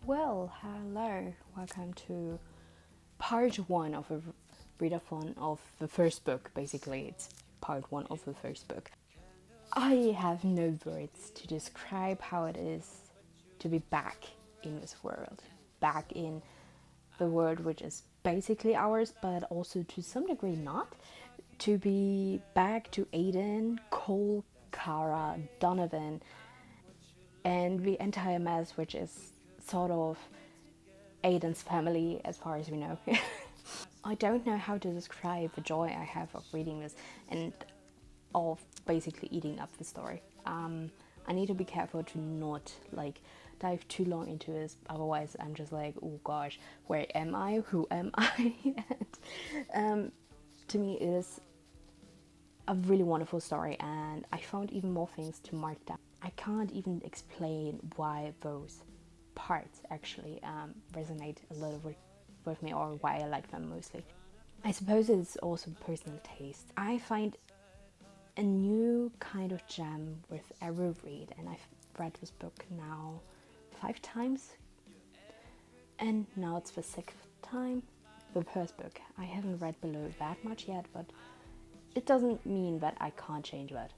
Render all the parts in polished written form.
Well, hello, welcome to part one of a readathon of the first book. Basically, it's part one of the first book. I have no words to describe how it is to be back in this world, back in the world which is basically ours, but also to some degree not. To be back to Aiden, Cole, Kara, Donovan, and the entire mess, which is sort of Aiden's family, as far as we know. I don't know how to describe the joy I have of reading this and of basically eating up the story. I need to be careful to not dive too long into this, otherwise I'm just like, oh gosh, where am I? Who am I? And, to me, it is a really wonderful story, and I found even more things to mark down. I can't even explain why those parts actually resonate a little with me, or why I like them mostly. I suppose it's also personal taste. I find a new kind of gem with every read, and I've read this book now 5 times, and now it's the 6th time. The first book I haven't read below that much yet, but it doesn't mean that I can't change that.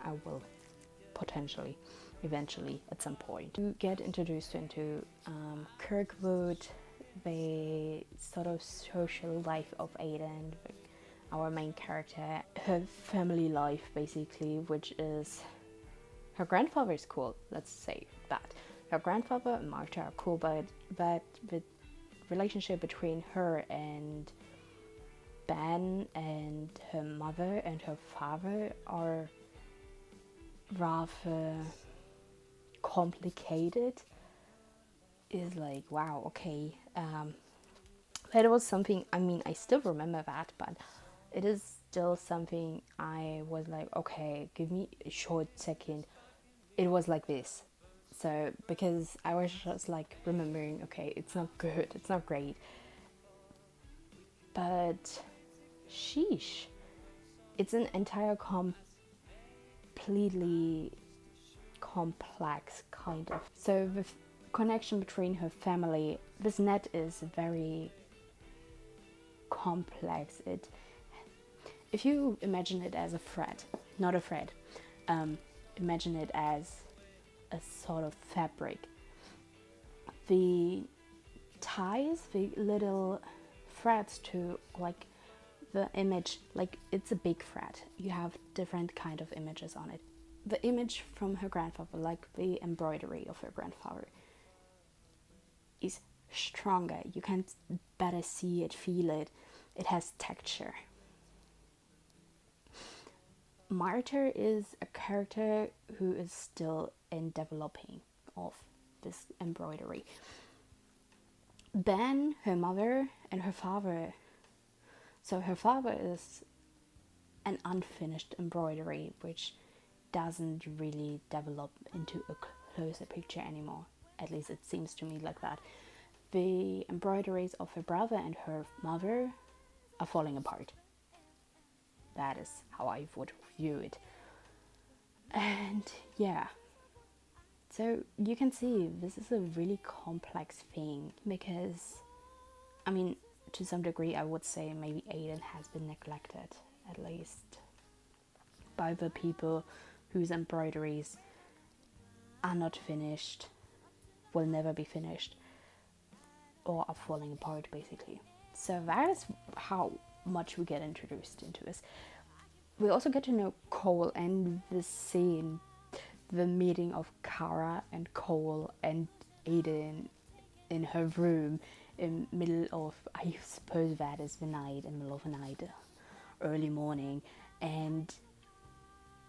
I will potentially, eventually, at some point. To get introduced into Kirkwood, the sort of social life of Aiden, our main character, her family life basically, which is her grandfather is cool, let's say that. Her grandfather and Marta are cool, but the relationship between her and Ben and her mother and her father are rather complicated. Is like, wow, okay. That was something, I mean, I still remember that, but it is still something I was like, okay, give me a short second. It was like this. So, because I was just like remembering, okay, it's not good, it's not great. But, sheesh. It's an entire completely complex kind of. So, the connection between her family, this net is very complex. If you imagine it as a thread, not a thread, imagine it as a sort of fabric. The ties, the little threads to like the image, like it's a big thread. You have different kind of images on it. The image from her grandfather, like the embroidery of her grandfather, is stronger. You can better see it, feel it. It has texture. Martyr is a character who is still in developing of this embroidery. Ben, her mother, and her father. So her father is an unfinished embroidery, which doesn't really develop into a closer picture anymore. At least it seems to me like that. The embroideries of her brother and her mother are falling apart. That is how I would view it. And yeah, so you can see this is a really complex thing, because I mean, to some degree I would say maybe Aiden has been neglected, at least by the people whose embroideries are not finished, will never be finished, or are falling apart basically. So that is how much we get introduced into this. We also get to know Cole and the scene, the meeting of Kara and Cole and Aiden in her room in middle of, I suppose that is the night, in the middle of the night, early morning, and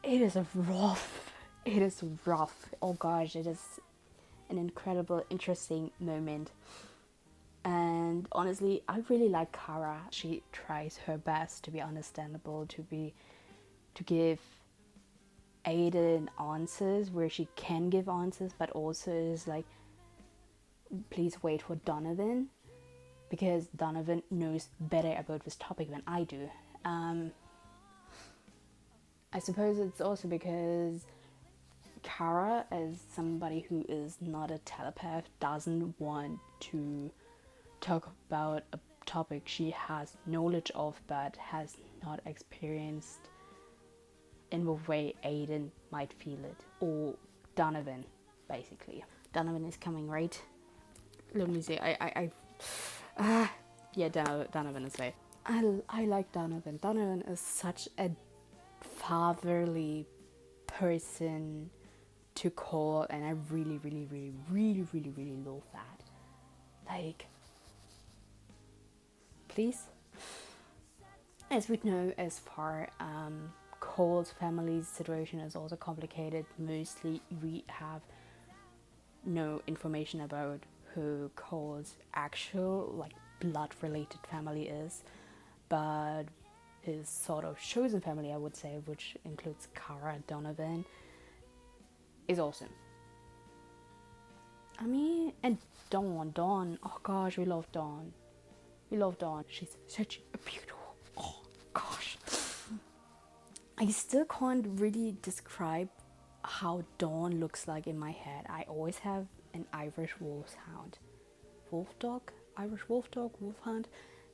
it is rough. Oh gosh, it is an incredible, interesting moment. And honestly, I really like Kara. She tries her best to be understandable, to give Aiden answers where she can give answers, but also is like, please wait for Donovan, because Donovan knows better about this topic than I do. I suppose it's also because Kara, as somebody who is not a telepath, doesn't want to talk about a topic she has knowledge of but has not experienced in the way Aiden might feel it, or Donovan, basically. Donovan is coming, right? Let me see. Yeah, Donovan is there. I like Donovan. Donovan is such a fatherly person to call, and I really, really, really, really, really, really love that. Like, please. As we know, as far Cole's family's situation is also complicated. Mostly, we have no information about who Cole's actual, like, blood-related family is, but his sort of chosen family, I would say, which includes Kara Donovan, is awesome. I mean, and Dawn, oh gosh, we love Dawn. She's such a beautiful, oh gosh. I still can't really describe how Dawn looks like in my head. I always have an Irish wolfhound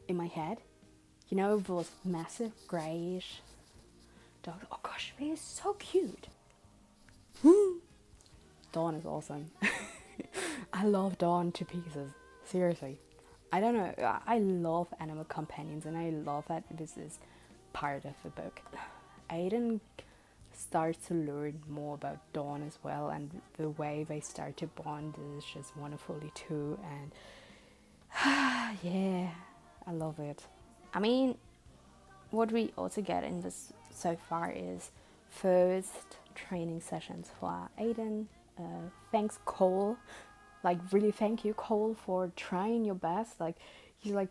in my head. You know, those massive greyish dogs. Oh gosh, they're so cute. Dawn is awesome. I love Dawn to pieces. Seriously. I don't know. I love animal companions, and I love that this is part of the book. Aiden starts to learn more about Dawn as well, and the way they start to bond is just wonderfully too. And yeah, I love it. I mean, what we also get in this so far is first training sessions for Aiden. Thanks, Cole. Like, really thank you, Cole, for trying your best. Like, he's like,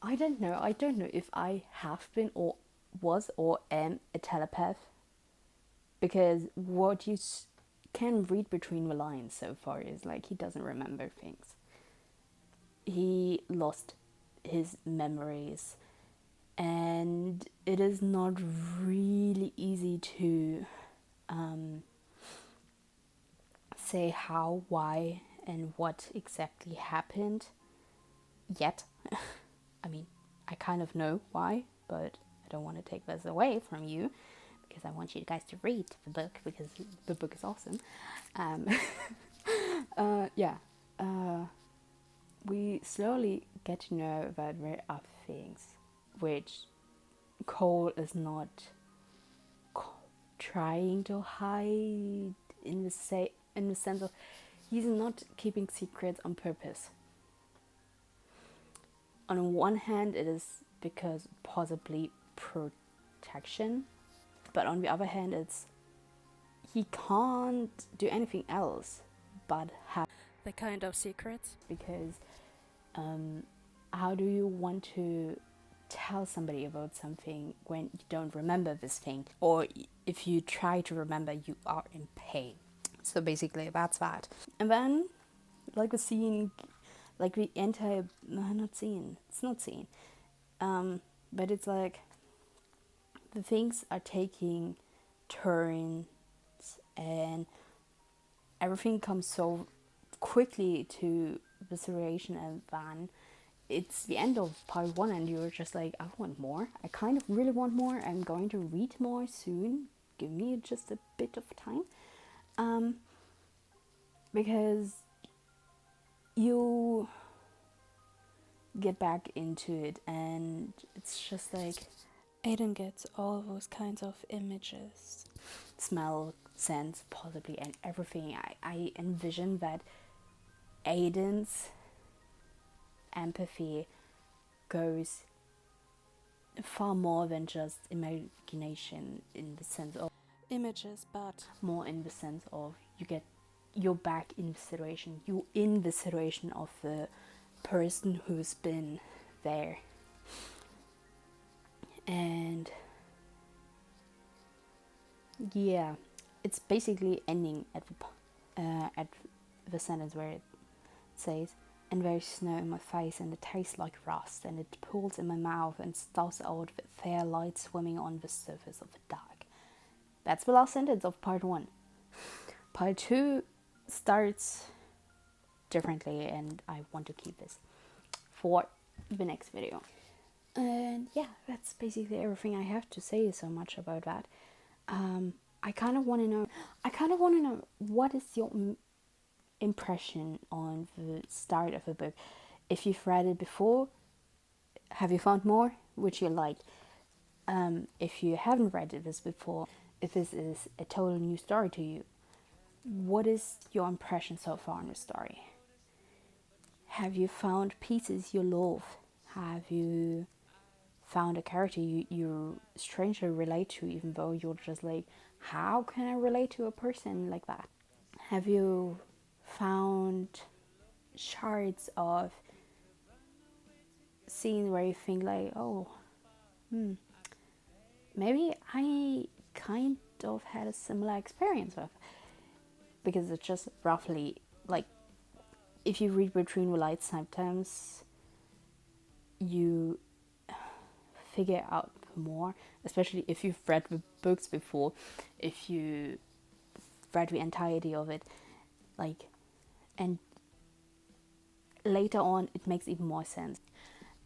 I don't know if I have been or was or am a telepath, because what you can read between the lines so far is like he doesn't remember things. He lost his memories, and it is not really easy to say how, why, and what exactly happened yet. I mean, I kind of know why, but I don't want to take this away from you, because I want you guys to read the book, because the book is awesome. We slowly get to know that there are things which Cole is not trying to hide, in the sense of he's not keeping secrets on purpose. On one hand, it is because possibly protection, but on the other hand, it's he can't do anything else but have the kind of secrets, because how do you want to tell somebody about something when you don't remember this thing, or if you try to remember, you are in pain. So basically that's that. And then, like, the scene, like the entire, it's not scene, but it's like the things are taking turns, and everything comes so quickly to the situation, and then it's the end of part 1, and you're just like, I want more. I kind of really want more. I'm going to read more soon. Give me just a bit of time. Because you get back into it, and it's just like Aiden gets all those kinds of images, smell, sense, possibly, and everything. I envision that Aiden's empathy goes far more than just imagination, in the sense of images, but more in the sense of you're back in the situation. You're in the situation of the person who's been there. And yeah, it's basically ending at the sentence where it says, and there's snow in my face, and it tastes like rust, and it pools in my mouth and starts out with fair light swimming on the surface of the dark. That's the last sentence of part 1. part 2 starts differently, and I want to keep this for the next video. And yeah, that's basically everything I have to say so much about that. I kind of want to know what is your impression on the start of the book. If you've read it before, have you found more which you liked? If you haven't read this before, if this is a total new story to you, what is your impression so far on the story? Have you found pieces you love? Have you found a character you strangely relate to, even though you're just like, how can I relate to a person like that? Have you found shards of scenes where you think like, oh, maybe I kind of had a similar experience with, because it's just roughly like, if you read Between the Lights, sometimes you figure out more, especially if you've read the books before, if you read the entirety of it, like, and later on it makes even more sense.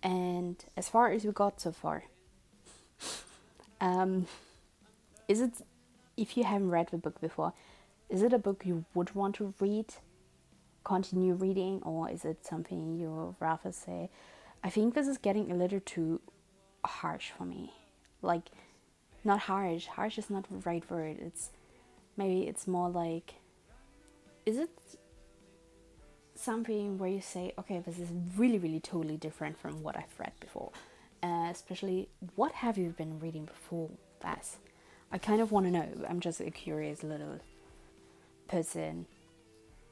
And as far as we got so far, is it, if you haven't read the book before, is it a book you would want to read, continue reading, or is it something you would rather say, I think this is getting a little too harsh for me? Like, not harsh is not the right word, it's more like, is it something where you say, okay, this is really, really totally different from what I've read before? Especially, what have you been reading before that? I kind of want to know. I'm just a curious little person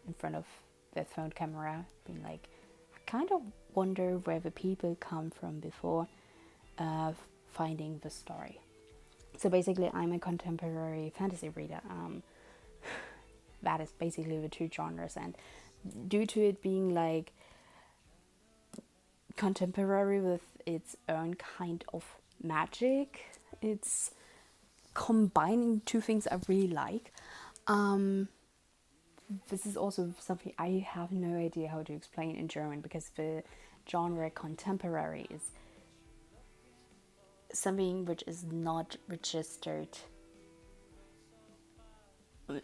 in front of their phone camera, being like, I kind of wonder where the people come from before finding the story. So basically, I'm a contemporary fantasy reader. That is basically the two genres, and due to it being like contemporary with its own kind of magic, it's combining two things I really like. This is also something I have no idea how to explain in German, because the genre contemporary is something which is not registered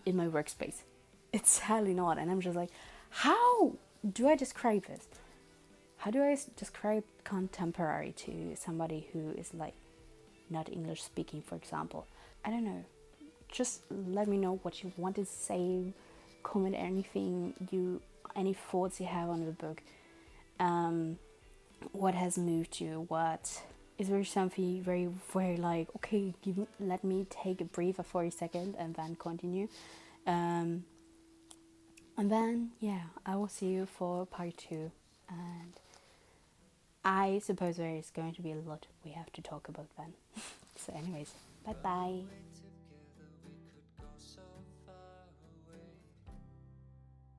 in my workspace. It's sadly not, and I'm just like, how do I describe this? How do I describe contemporary to somebody who is like not English speaking, for example? I don't know. Just let me know what you want to say. Comment any thoughts you have on the book. What has moved you? What is there something very like, okay, let me take a breather for a second and then continue. And then yeah, I will see you for part 2, and I suppose there is going to be a lot we have to talk about then. So anyways, bye bye.